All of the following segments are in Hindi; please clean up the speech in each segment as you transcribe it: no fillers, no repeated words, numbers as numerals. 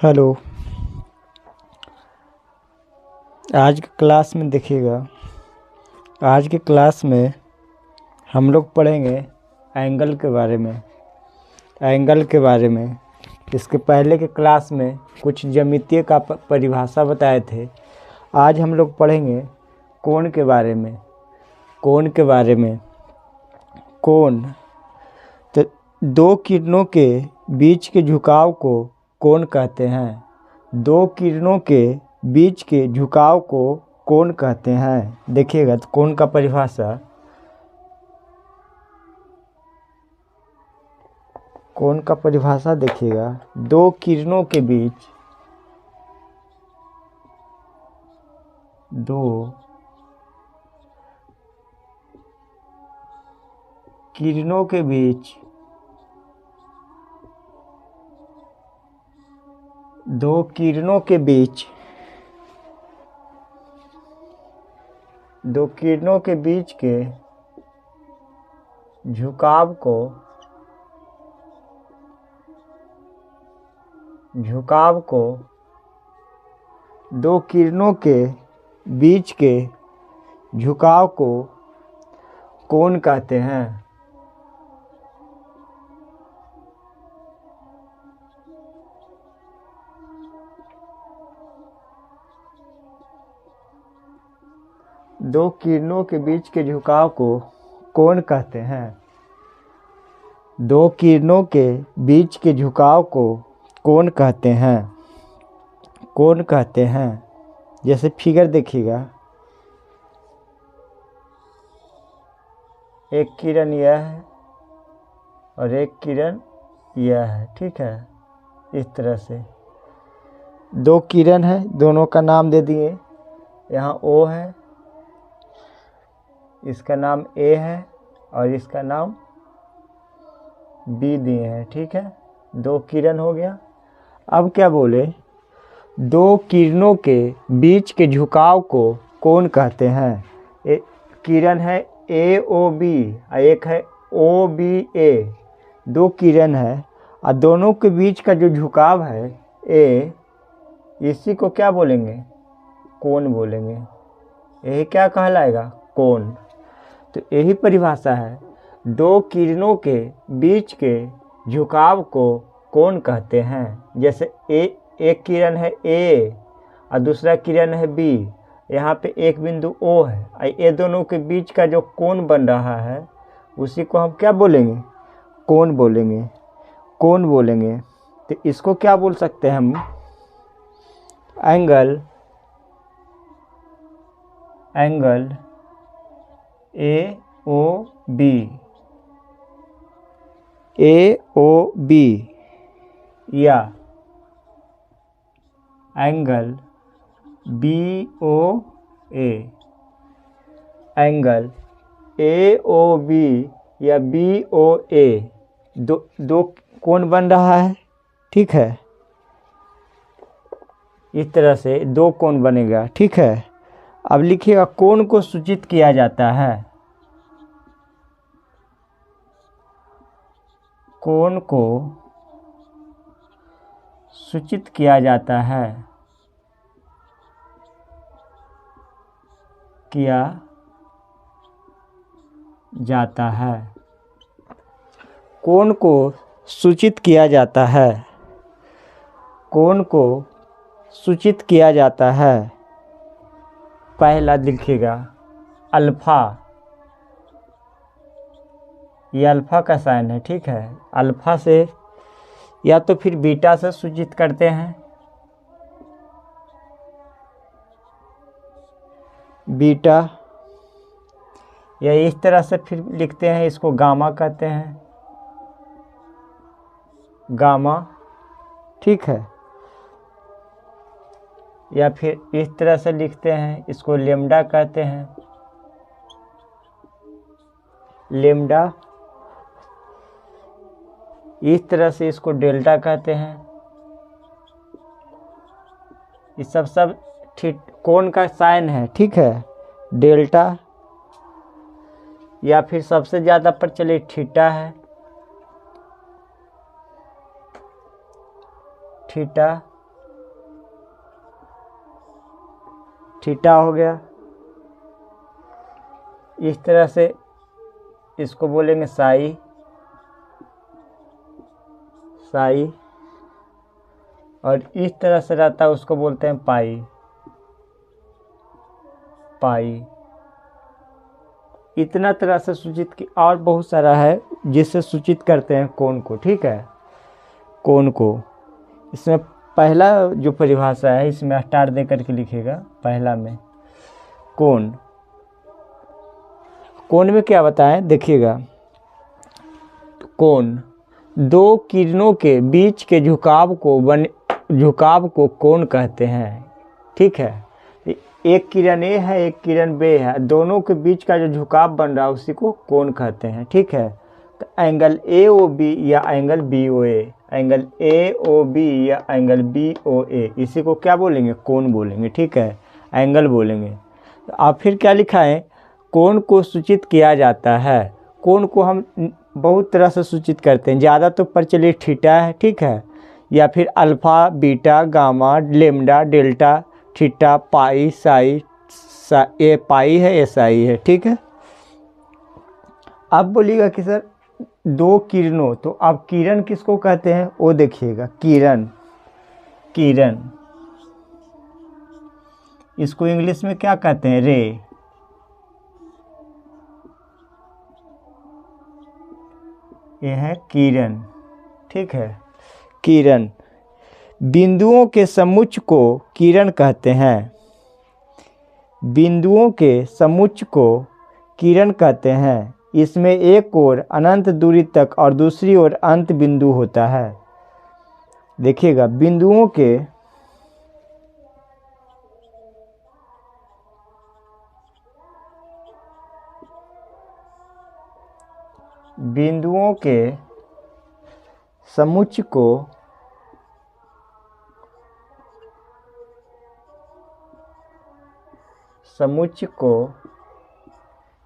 हेलो। आज की क्लास में देखिएगा। आज की क्लास में हम लोग पढ़ेंगे एंगल के बारे में। इसके पहले के क्लास में कुछ ज्यामितीय का परिभाषा बताए थे। आज हम लोग पढ़ेंगे कोण के बारे में। कोण तो दो किरणों के बीच के झुकाव को कोण कहते हैं। दो किरणों के बीच के झुकाव को कोण कहते हैं। देखिएगा तो कोण का परिभाषा, देखिएगा। दो किरणों के बीच के झुकाव को कोण कहते हैं। दो किरणों के बीच के झुकाव को कोण कहते हैं। दो किरणों के बीच के झुकाव को कोण कहते हैं। जैसे फिगर देखिएगा, एक किरण यह है और एक किरण यह है, ठीक है। इस तरह से दो किरण है, दोनों का नाम दे दिए। यहाँ O है, इसका नाम A है और इसका नाम B दिए हैं, ठीक है। दो किरण हो गया। अब क्या बोले, दो किरणों के बीच के झुकाव को कोण कहते हैं। एक किरण है AOB और एक है OBA। दो किरण है और दोनों के बीच का जो झुकाव है A, इसी को क्या बोलेंगे, कोण बोलेंगे। यही क्या कहलाएगा, कोण। तो यही परिभाषा है, दो किरणों के बीच के झुकाव को कोण कहते हैं। जैसे एक किरण है A और दूसरा किरण है B, यहाँ पे एक बिंदु O है और ये दोनों के बीच का जो कोण बन रहा है उसी को हम क्या बोलेंगे, कोण बोलेंगे। तो इसको क्या बोल सकते हैं हम, एंगल AOB या एंगल BOA। एंगल AOB या BOA दो कोण बन रहा है, ठीक है। इस तरह से दो कोण बनेगा, ठीक है। अब लिखिएगा, कोण को सूचित किया जाता है। कोण को सूचित किया जाता है। कोण को सूचित किया जाता है। कोण को सूचित किया जाता है। पहला लिखिएगा अल्फा। ये अल्फा का साइन है, ठीक है। अल्फा से या तो फिर बीटा से सूचित करते हैं। बीटा या इस तरह से फिर लिखते हैं, इसको गामा कहते हैं, गामा, ठीक है। या फिर इस तरह से लिखते हैं, इसको लेम्डा कहते हैं, लेम्डा। इस तरह से इसको डेल्टा कहते हैं। ये सब कोण का साइन है, ठीक है। डेल्टा या फिर सबसे ज़्यादा प्रचलित थीटा है, थीटा। थीटा हो गया। इस तरह से इसको बोलेंगे साई, साई। और इस तरह से रहता है उसको बोलते हैं पाई, पाई। इतना तरह से सूचित की, और बहुत सारा है जिससे सूचित करते हैं कोण को, ठीक है, कोण को। इसमें पहला जो परिभाषा है इसमें स्टार दे करके लिखेगा, पहला में कोण। कोण में क्या बताएं देखिएगा, कोण दो किरणों के बीच के झुकाव को कोण कहते हैं, ठीक है। एक किरण ए है, एक किरण बी है, दोनों के बीच का जो झुकाव बन रहा है उसी को कोण कहते हैं, ठीक है। तो एंगल ए ओ बी या angle B O A, angle A O B या एंगल बी ओ ए, इसी को क्या बोलेंगे, कोण बोलेंगे, ठीक है, एंगल बोलेंगे। तो आप फिर क्या लिखा है, कोण को सूचित किया जाता है। कोण को हम बहुत तरह से सूचित करते हैं, ज़्यादा तो प्रचलित थीटा है, ठीक है, या फिर alpha, beta, gamma, lambda, delta, theta, pi, psi, ए पाई है, ए साई है, ठीक है। अब बोलिएगा कि सर दो किरणों, तो अब किरण किसको कहते हैं वो देखिएगा, किरण, किरण इसको इंग्लिश में क्या कहते हैं, रे। ये है किरण, ठीक है, किरण। बिंदुओं के समुच्चय को किरण कहते हैं, बिंदुओं के समुच्चय को किरण कहते हैं। इसमें एक ओर अनंत दूरी तक और दूसरी ओर अंत बिंदु होता है। देखिएगा बिंदुओं के समुच्चय को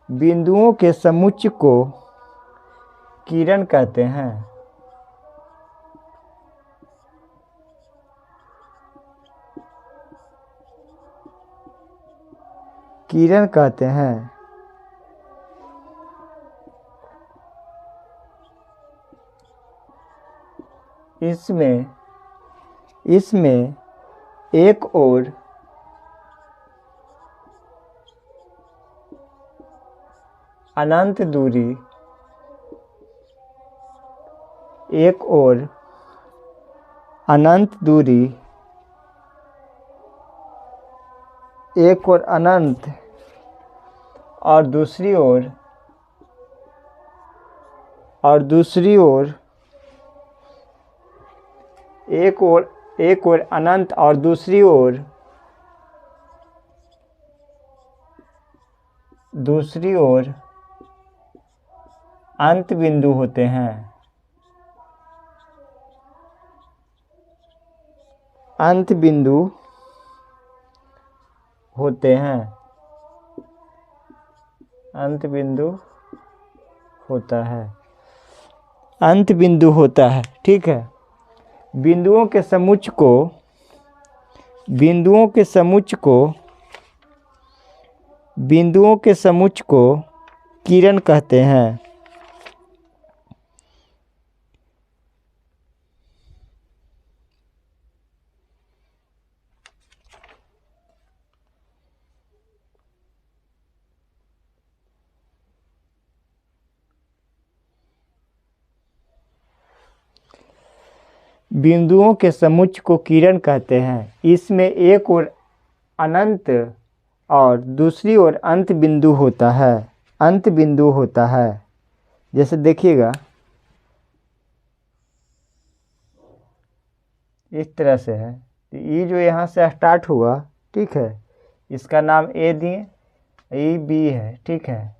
बिंदुओं के समुच्चय को किरण कहते हैं। किरण कहते हैं। इसमें एक और अनंत दूरी, एक और अनंत दूरी, एक और अनंत और दूसरी ओर एक और अनंत और दूसरी ओर अंत बिंदु होते हैं। अंत बिंदु होते हैं, अंत बिंदु होता है, अंत बिंदु होता है, ठीक है। बिंदुओं के समुच्चय को किरण कहते हैं। बिंदुओं के समुच्चय को किरण कहते हैं। इसमें एक ओर अनंत और दूसरी ओर अंत बिंदु होता है, अंत बिंदु होता है। जैसे देखिएगा इस तरह से है, ये जो यहाँ से स्टार्ट हुआ, ठीक है, इसका नाम ए दिए, ये बी है, ठीक है,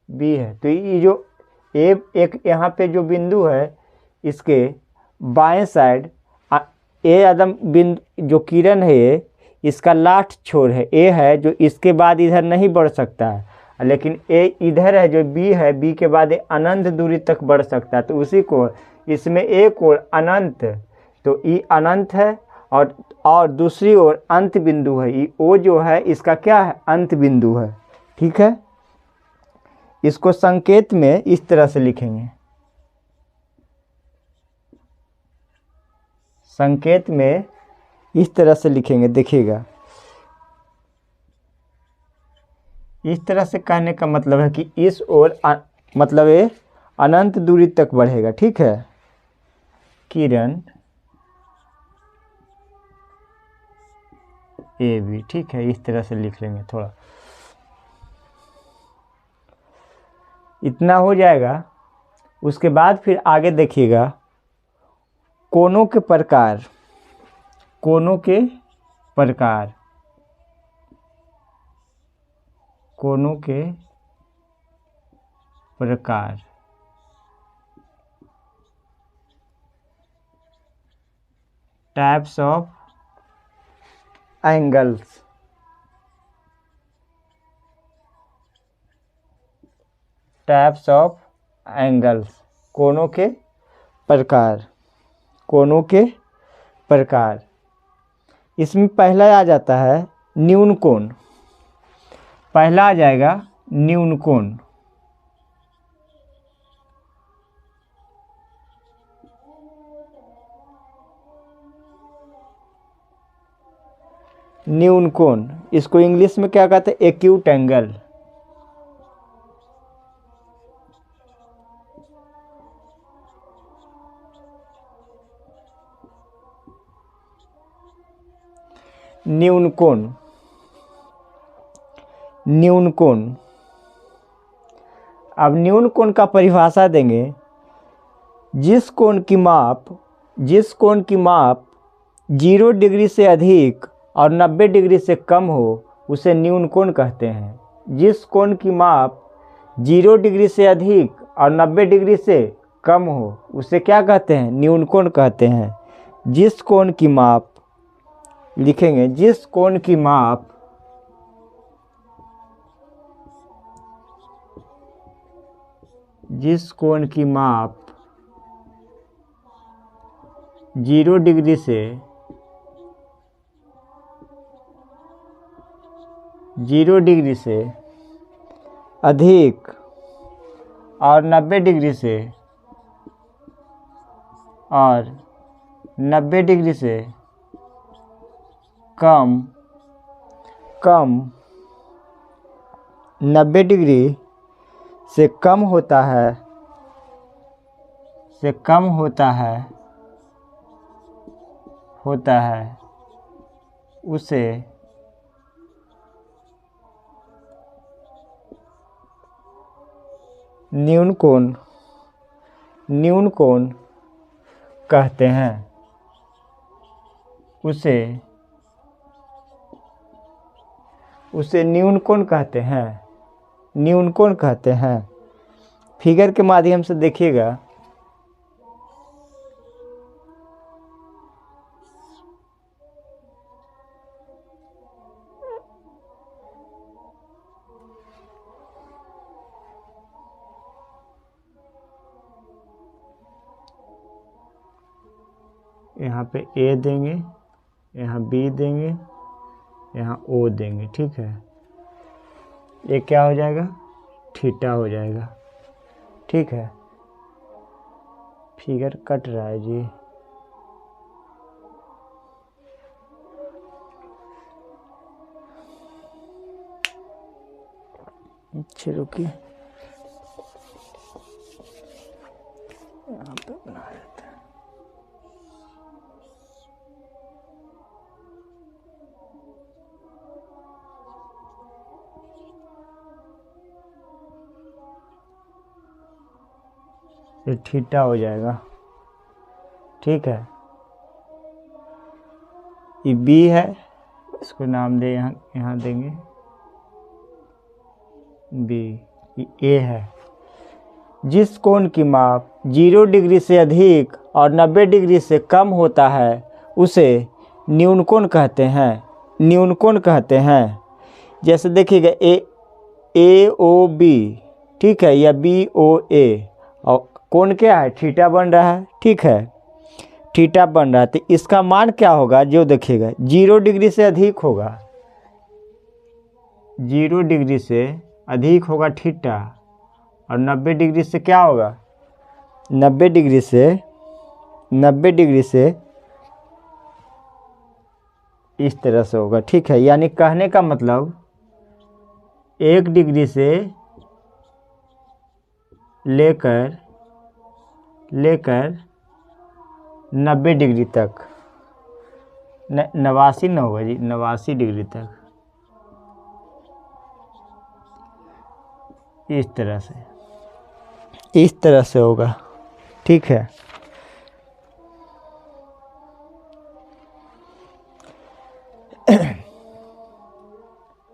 बी है। तो ये जो ए एक यहाँ पे जो बिंदु है, इसके बाएं साइड ए आदम बिंदु जो किरण है ये, इसका लास्ट छोर है, ए है, जो इसके बाद इधर नहीं बढ़ सकता है, लेकिन ए इधर है जो बी है, बी के बाद अनंत दूरी तक बढ़ सकता है। तो उसी को इसमें एक और अनंत, तो ई अनंत है और दूसरी ओर अंत बिंदु है, ओ जो है इसका क्या है, अंत बिंदु है। ठीक है, इसको संकेत में इस तरह से लिखेंगे, संकेत में इस तरह से लिखेंगे, देखिएगा। इस तरह से कहने का मतलब है कि इस ओर मतलब ये अनंत दूरी तक बढ़ेगा। ठीक है, किरण ए बी। ठीक है, इस तरह से लिख लेंगे, थोड़ा इतना हो जाएगा। उसके बाद फिर आगे देखिएगा, कोनों के प्रकार, कोनों के प्रकार, कोनों के प्रकार, types of angles, types of angles, कोनों के प्रकार, कोनों के प्रकार। इसमें पहला आ जाता है न्यून कोण, पहला आ जाएगा न्यून कोण। न्यून कोण, इसको इंग्लिश में क्या कहते हैं, एक्यूट एंगल। न्यून कोण, न्यून कोण। अब न्यून कोण का परिभाषा देंगे, जिस कोण की माप 0 डिग्री से अधिक और 90 डिग्री से कम हो उसे न्यून कोण कहते हैं। जिस कोण की माप 0 डिग्री से अधिक और 90 डिग्री से कम हो उसे क्या कहते हैं, न्यून कोण कहते हैं। जिस कोण की माप, लिखेंगे, जिस कोण की माप जिस कोण की माप 0 डिग्री से 0 डिग्री से अधिक और 90 डिग्री से 90 डिग्री से कम 90 डिग्री से कम होता है, उसे न्यून कोण कहते हैं। उसे न्यून कोण कहते हैं, न्यून कोण कहते हैं। फिगर के माध्यम से देखिएगा, यहाँ पे ए देंगे, यहाँ बी देंगे, यहाँ ओ देंगे। ठीक है, ये क्या हो जाएगा, थीटा हो जाएगा। ठीक है, फिगर कट रहा है जी। अच्छा रुकिए, यहाँ पे बना लेते हैं। ये थीटा हो जाएगा। ठीक है, ये बी है, इसको नाम दे, यहाँ देंगे बी। ये ए है, जिस कोण की माप 0 डिग्री से अधिक और 90 डिग्री से कम होता है उसे न्यून कोण कहते हैं, न्यून कोण कहते हैं। जैसे देखिएगा, ए ओ बी, ठीक है, या बी ओ ए, और कोण क्या है, थीटा बन रहा है। ठीक है, थीटा बन रहा है, तो इसका मान क्या होगा जो देखिएगा 0 डिग्री से अधिक होगा, 0 डिग्री से अधिक होगा थीटा, और 90 डिग्री से क्या होगा, 90 डिग्री से इस तरह से होगा। ठीक है, यानी कहने का मतलब 1 डिग्री से लेकर 90 डिग्री तक, 89 न होगा जी, 89 डिग्री तक, इस तरह से होगा। ठीक है,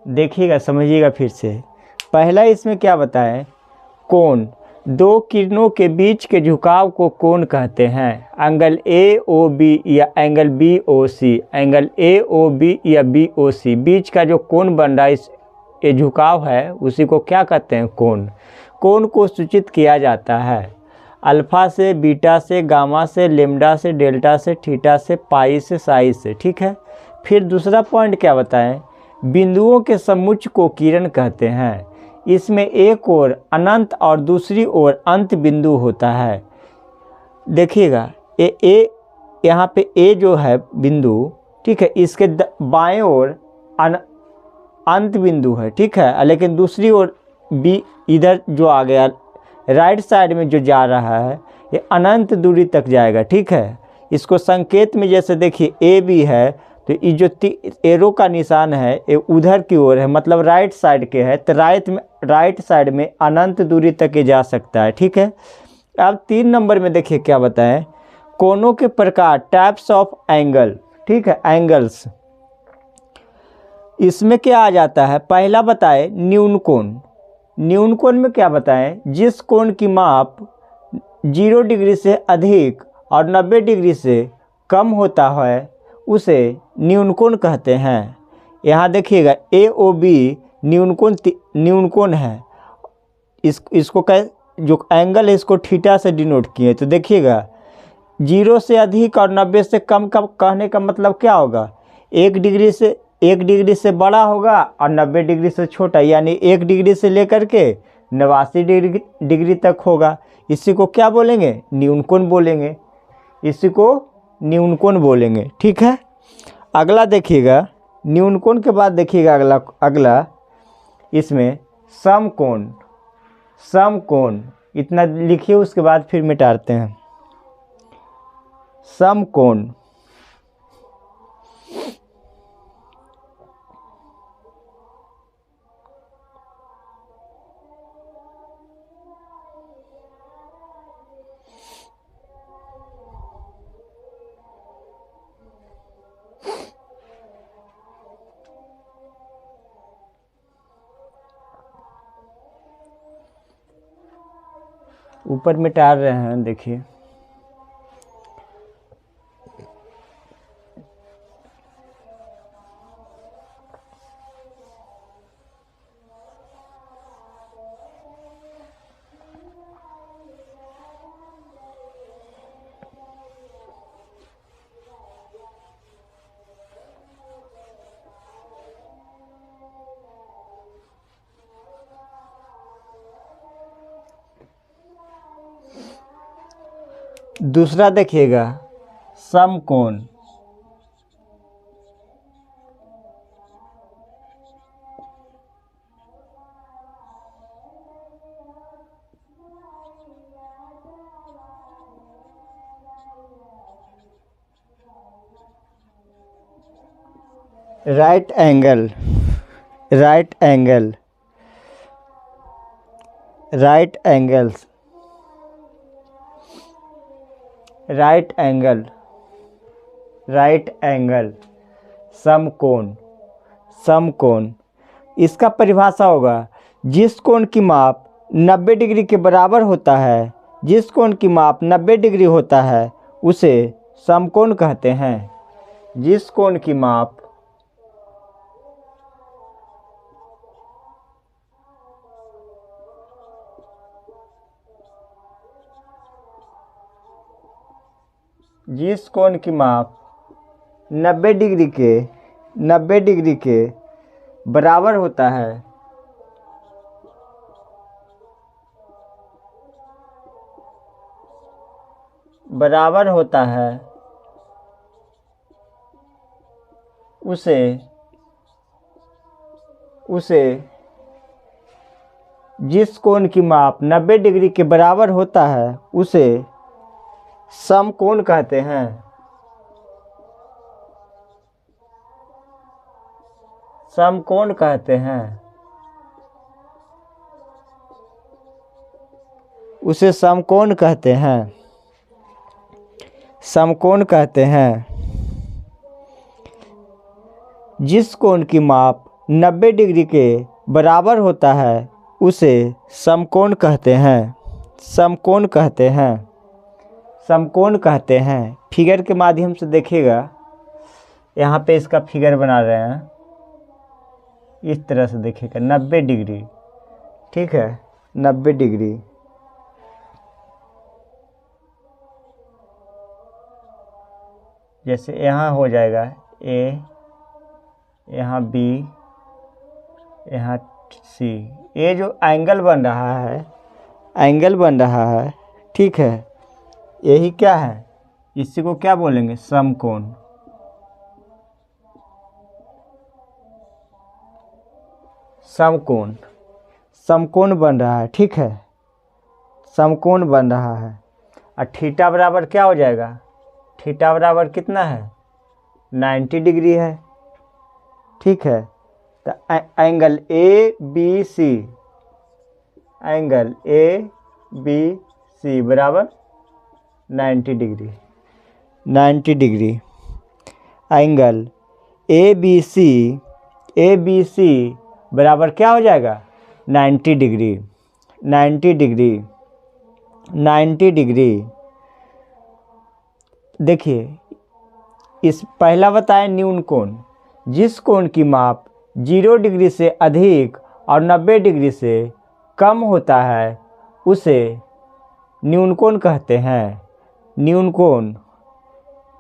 देखिएगा, समझिएगा फिर से। पहला इसमें क्या बताएं, कोण, दो किरणों के बीच के झुकाव को कोण कहते हैं। एंगल ए ओ बी या angle B O C, angle A O B या बी ओ सी, बीच का जो कोण बन रहा है, इस ये झुकाव है, उसी को क्या कहते हैं, कोण। कोण को सूचित किया जाता है अल्फा से, बीटा से, गामा से, लेम्डा से, डेल्टा से, थीटा से, पाई से, साई से। ठीक है, फिर दूसरा पॉइंट क्या बताएं, बिंदुओं के समुच्चय को किरण कहते हैं। इसमें एक ओर अनंत और दूसरी ओर अंत बिंदु होता है। देखिएगा, ए यहाँ पे ए जो है बिंदु, ठीक है, इसके बाएं ओर अंत बिंदु है। ठीक है, लेकिन दूसरी ओर बी इधर जो आ गया राइट साइड में जो जा रहा है, ये अनंत दूरी तक जाएगा। ठीक है, इसको संकेत में जैसे देखिए ए बी है, तो ये जो एरो का निशान है ये उधर की ओर है, मतलब राइट साइड के है, तो राइट साइड में अनंत दूरी तक ये जा सकता है। ठीक है, अब 3 नंबर में देखिए क्या बताएं, कोणों के प्रकार, टाइप्स ऑफ एंगल। ठीक है, एंगल्स, इसमें क्या आ जाता है, पहला बताए न्यून कोण। न्यून कोण में क्या बताएं, जिस कोण की माप 0 डिग्री से अधिक और 90 डिग्री से कम होता है उसे न्यून कोण कहते हैं। यहाँ देखिएगा ए ओ बी न्यून कोण है, इसको जो एंगल है इसको थीटा से डिनोट किए। तो देखिएगा 0 से अधिक और 90 से कम का कहने का मतलब क्या होगा, 1 डिग्री से बड़ा होगा और 90 डिग्री से छोटा, यानी 1 डिग्री से लेकर के 89 डिग्री तक होगा। इसी को क्या बोलेंगे, न्यून कोण बोलेंगे, इसी को न्यून कोण बोलेंगे। ठीक है, अगला देखिएगा, न्यून कोण के बाद देखिएगा अगला इसमें समकोण। समकोण इतना लिखिए, उसके बाद फिर मिटाते हैं। समकोण, ऊपर मिटा रहे हैं, देखिए दूसरा देखिएगा समकोण। Right angle, right angle, right angles, right angle, right angle, समकोण। समकोण, इसका परिभाषा होगा, जिस कोण की माप 90 डिग्री के बराबर होता है, जिस कोण की माप 90 डिग्री होता है उसे समकोण कहते हैं। जिस कोण की माप जिस कोण की माप 90 डिग्री के बराबर होता है उसे जिस कोण की माप 90 डिग्री के बराबर होता है उसे समकोण कहते हैं। समकोण कहते हैं। उसे समकोण कहते हैं। समकोण कहते हैं। जिस कोण की माप 90 डिग्री के बराबर होता है उसे समकोण कहते हैं। समकोण कहते हैं। समकोण कहते हैं। फिगर के माध्यम से देखिएगा, यहाँ पे इसका फिगर बना रहे हैं, इस तरह से देखिएगा 90 डिग्री, ठीक है, 90 डिग्री। जैसे यहाँ हो जाएगा ए, यहाँ बी, यहाँ सी। ये जो एंगल बन रहा है, ठीक है, यही क्या है, इसी को क्या बोलेंगे, समकोण। समकोण, समकोण बन रहा है, ठीक है, समकोण बन रहा है। और थीटा बराबर क्या हो जाएगा, थीटा बराबर कितना है, 90 डिग्री है, ठीक है। तो angle A B C, angle A B C बराबर 90 degree. 90 degree angle A B C बराबर क्या हो जाएगा, 90 डिग्री। 90 degree, 90 degree. देखिए, इस पहला बताएं न्यून कोण, जिस कोण की माप 0 डिग्री से अधिक और 90 डिग्री से कम होता है उसे न्यून कोण कहते हैं। न्यून कोण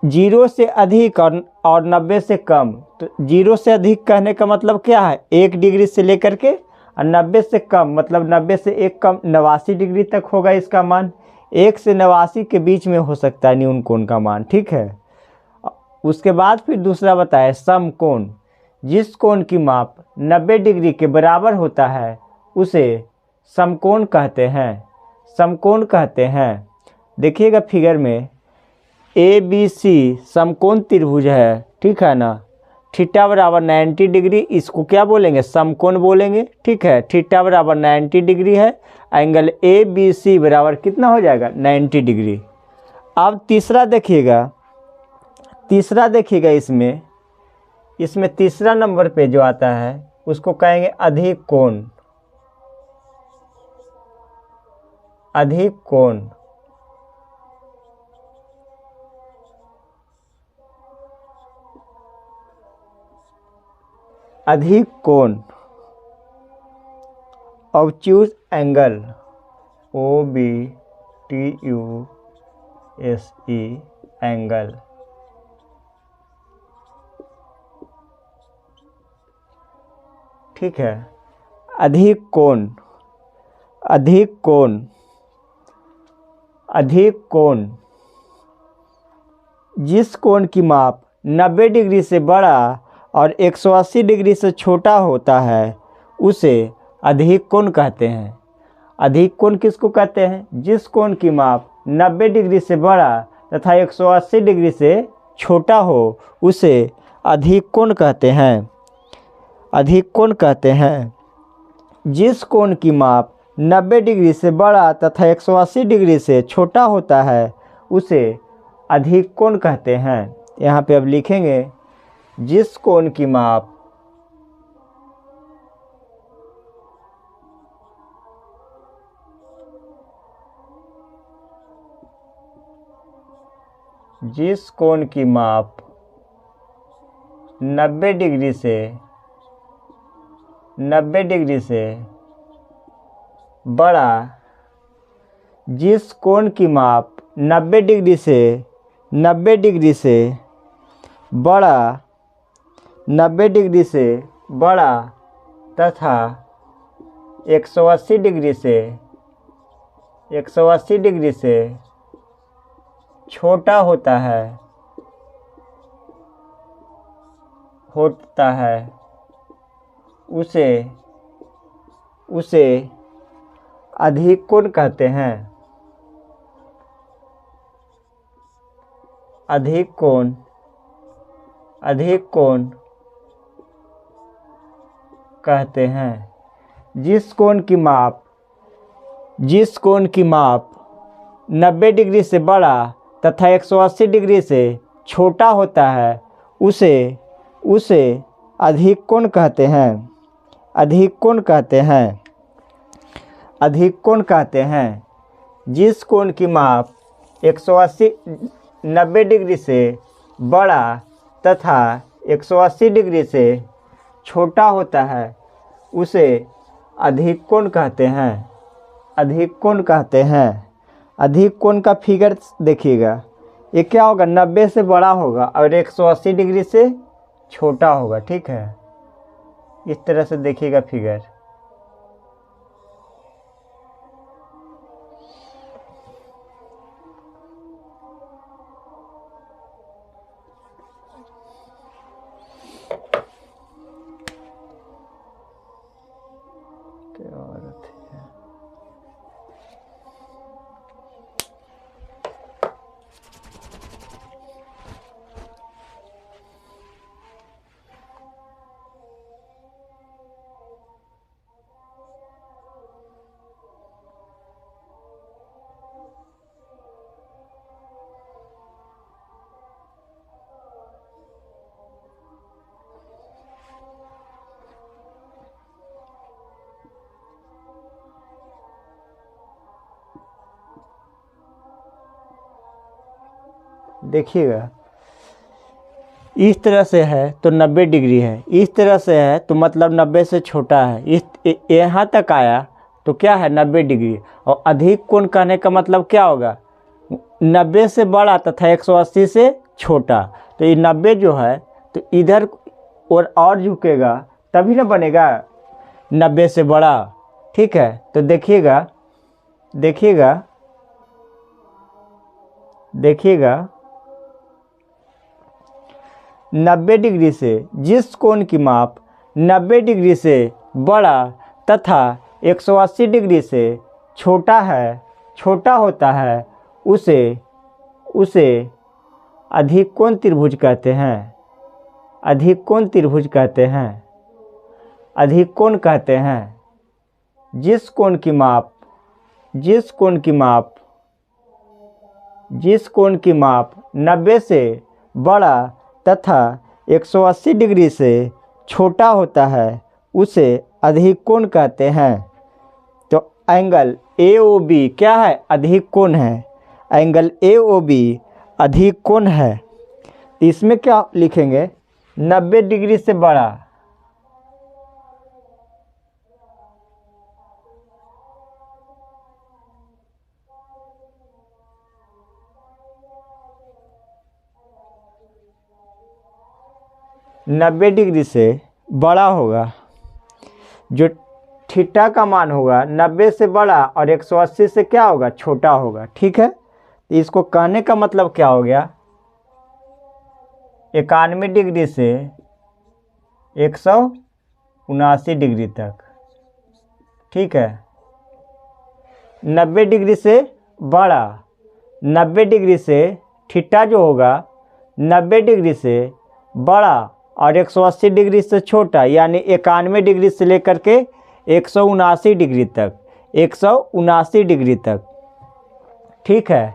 0 से अधिक और 90 से कम। तो 0 से अधिक कहने का मतलब क्या है, 1 डिग्री से लेकर के, और 90 से कम मतलब 90 से 1 कम 89 डिग्री तक होगा इसका मान। 1 से 89 के बीच में हो सकता है न्यून कोण का मान, ठीक है। उसके बाद फिर दूसरा बताया समकोण, जिस कोण की माप 90 डिग्री के बराबर होता है उसे समकोण कहते हैं। समकोण कहते हैं। देखिएगा फिगर में ए बी सी समकोण त्रिभुज है, ठीक है ना। थीटा बराबर 90 डिग्री, इसको क्या बोलेंगे, समकोण बोलेंगे, ठीक है। थीटा बराबर 90 डिग्री है, एंगल ए बी सी बराबर कितना हो जाएगा, 90 डिग्री। अब तीसरा देखिएगा, इसमें तीसरा नंबर पे जो आता है उसको कहेंगे अधिक कोण। अधिक कोण, अधिक कोण, ऑब्ट्यूज एंगल, OBTUSE एंगल, ठीक है। अधिक कोण, अधिक कोण, अधिक कोण, जिस कोण की माप 90 डिग्री से बड़ा और 180 डिग्री से छोटा होता है उसे अधिक कोण कहते हैं। अधिक कोण किसको कहते हैं, जिस कोण की माप 90 डिग्री से बड़ा तथा 180 डिग्री से छोटा हो उसे अधिक कोण कहते हैं। अधिक कोण कहते हैं। जिस कोण की माप 90 डिग्री से बड़ा तथा 180 डिग्री से छोटा होता है उसे अधिक कोण कहते हैं। यहाँ पे अब लिखेंगे, जिस कोण की माप जिस कोण की माप 90 डिग्री से बड़ा, जिस कोण की माप 90 डिग्री से 90 डिग्री से बड़ा 90 डिग्री से बड़ा तथा 180 डिग्री से 180 डिग्री से छोटा होता है उसे अधिक कोण कहते हैं। अधिक कोण कहते हैं। जिस कोण की माप 90 डिग्री से बड़ा तथा 180 डिग्री से छोटा होता है उसे अधिक कोण कहते हैं। अधिक कोण कहते हैं। जिस कोण की माप 90 डिग्री से बड़ा तथा 180 डिग्री से छोटा होता है उसे अधिक कोण कहते हैं। अधिक कोण का फिगर देखिएगा, ये क्या होगा, 90 से बड़ा होगा और 180 डिग्री से छोटा होगा। ठीक है, इस तरह से देखिएगा फिगर। क्या औरत है। देखिएगा, इस तरह से है तो 90 डिग्री है, इस तरह से है तो मतलब 90 से छोटा है, इस यहाँ तक आया तो क्या है 90 डिग्री। और अधिक कोण कहने का मतलब क्या होगा, 90 से बड़ा तथा 180 से छोटा। तो ये 90 जो है तो इधर और झुकेगा तभी ना बनेगा 90 से बड़ा। ठीक है, तो देखिएगा 90 डिग्री से जिस कोण की माप 90 डिग्री से बड़ा तथा 180 डिग्री से छोटा होता है उसे अधिक कोण त्रिभुज कहते हैं। अधिक कोण कहते हैं। जिस कोण की माप 90 से बड़ा तथा 180 डिग्री से छोटा होता है उसे अधिक कोण कहते हैं। तो एंगल AOB क्या है, अधिक कोण है। एंगल AOB अधिक कोण है। तो इसमें क्या लिखेंगे, 90 डिग्री से बड़ा 90 डिग्री से बड़ा होगा, जो थीटा का मान होगा 90 से बड़ा और 180 से क्या होगा, छोटा होगा। ठीक है, इसको कहने का मतलब क्या हो गया, 91 डिग्री से 179 डिग्री तक। ठीक है, 90 डिग्री से बड़ा, 90 डिग्री से थीटा जो होगा 90 डिग्री से बड़ा और 180 डिग्री से छोटा, यानी 91 डिग्री से लेकर के 179 डिग्री तक, 179 डिग्री तक। ठीक है,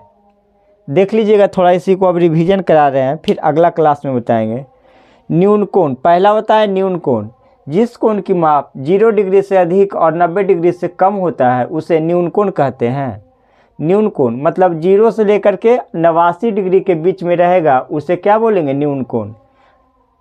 देख लीजिएगा थोड़ा, इसी को अब रिवीजन करा रहे हैं, फिर अगला क्लास में बताएंगे। न्यून कोण, पहला होता है न्यून कोण। जिस कोण की माप 0 डिग्री से अधिक और 90 डिग्री से कम होता है उसे न्यून कोण कहते हैं। न्यून कोण मतलब 0 से लेकर के 89 डिग्री के बीच में रहेगा, उसे क्या बोलेंगे, न्यून कोण।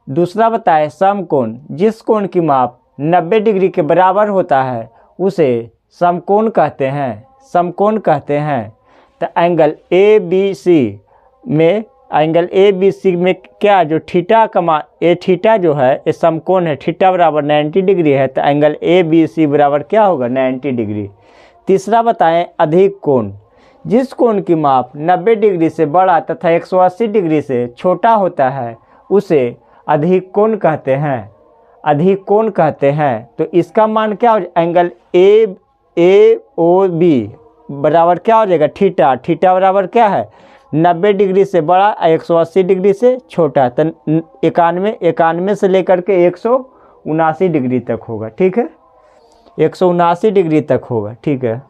दूसरा बताए समकोण, जिस कोण की माप 90 डिग्री के बराबर होता है उसे समकोण कहते हैं। समकोण कहते हैं। तो एंगल ABC में एंगल ए बी सी में क्या जो थीटा का मान, ए थीटा जो है ये समकोण है, थीटा बराबर 90 डिग्री है, तो एंगल ए बी सी बराबर क्या होगा 90 डिग्री। तीसरा बताएं अधिक कोण, जिस कोण की माप 90 डिग्री से बड़ा तथा 180 डिग्री से छोटा होता है उसे अधिक कोण कहते हैं, अधिक कोण कहते हैं। तो इसका मान क्या हो जाएगा, एंगल ए ओ बी बराबर क्या हो जाएगा थीटा, थीटा बराबर क्या है 90 डिग्री से बड़ा 180 डिग्री से छोटा, तो 91 से लेकर के 179 डिग्री तक होगा, ठीक है, 179 डिग्री तक होगा, ठीक है।